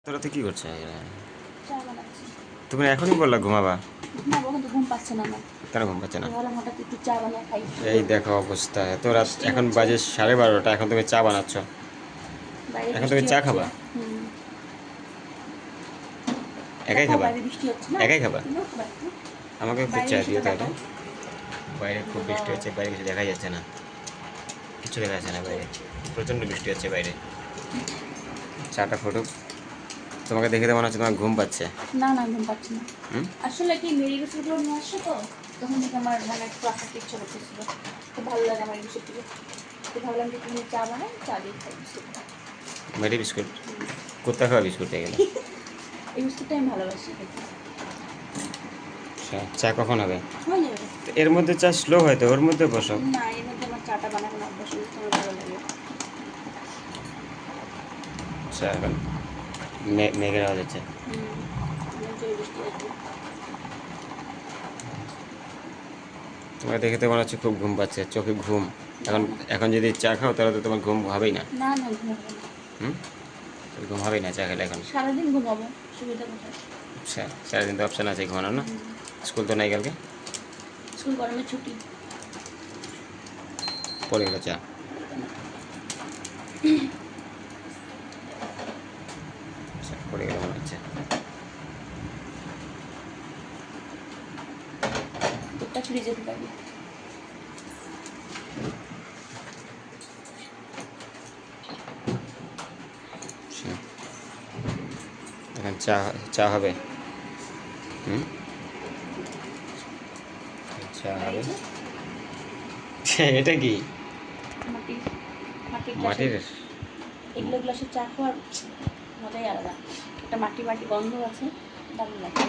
তোরা তো কি করছো? চা বানাচ্ছি। তুমি এখনই বললা ঘুমাবা? না বাবা, তো ঘুম পাচ্ছে না আমার। কেন ঘুম পাচ্ছে না? ভাবলাম হঠাৎ একটু চা বানিয়ে খাই। এই দেখো অবস্থা, এত রাত, বৃষ্টি এখন হচ্ছে, বাজে 12:30, এখন তুমি চা বানাচ্ছ? বাইরে এখন তুমি বৃষ্টি চা হচ্ছে। খাবা? হুম। একাই দেখাও খাবা? বাইরে বৃষ্টি হচ্ছে না? একাই খাবা? তুমিও খাবা একটু? আমাকে একটু বাইরে চা দিও বৃষ্টিটা তাহলে। দেখাও। বাইরে খুব বৃষ্টি বাহ, হচ্ছে, বাইরে কিছু দেখা যাচ্ছে না, কিছু দেখা যাচ্ছে না বাইরে, প্রচণ্ড বৃষ্টি হচ্ছে বাইরে। চাটা ফুটুক, তোমাকে দেখে তো মনে হচ্ছে তোমার ঘুম পাচ্ছে। না না, ঘুম পাচ্ছে না। হুম? আসলে কি মেরি বিস্কুটগুলো নিয়ে আসছে তো, তখন থেকে আমার মানে একটু আসার ইচ্ছা করতেছিল। খুব ভালো লাগে আমার এই বিস্কুটগুলো। তো ভাবলাম যে তুমি চা বানাই, চা দিয়ে খাই বিস্কুটটা। Mary biscuit? কোথা খাওয়া বিস্কুট এগুলো? এই বিস্কুটটা আমি ভালোবাসি খেতে। আচ্ছা, চা কখন হবে? হয়ে যাবে। তো এর মধ্যে চা স্লো হয় তো, ওর মধ্যে বসো। না, এর মধ্যে আমার চাটা বানানো অভ্যাস হয়েছে, আমার ভালো লাগে। আচ্ছা, এখন মেঘের আওয়াজ হচ্ছে। হুম, অনেক জোরে বৃষ্টি হচ্ছে। তোমাকে দেখে তো মনে হচ্ছে খুব ঘুম পাচ্ছে, চোখে ঘুম। না এখন না এখন যদি চা খাও তাহলে তো তোমার ঘুম হবেই না। না না, ঘুমাবো না। হুম? তোর ঘুম হবেই না চা খেলে এখন। সারাদিন ঘুমাবো, সুবিধা কোথায়? আচ্ছা, সারাদিন তো অপশান আছে ঘুমানোর না? হুম, স্কুল তো নাই কালকে? স্কুল গরমে ছুটি। পড়ে গেলো চা। আচ্ছা, পড়ে গেলো মনে হচ্ছে। দুধটা ফ্রিজে ঢুকাবি। আচ্ছা, এখন চা চা হবে? হুম? চা আর এই হবে? যে এটা কি? মাটির মাটির গ্লাসের, মাটির? এগুলো গ্লাসের চা খাওয়ার মজাই আলাদা। একটা মাটি মাটি গন্ধ আছে, দারুণ লাগে।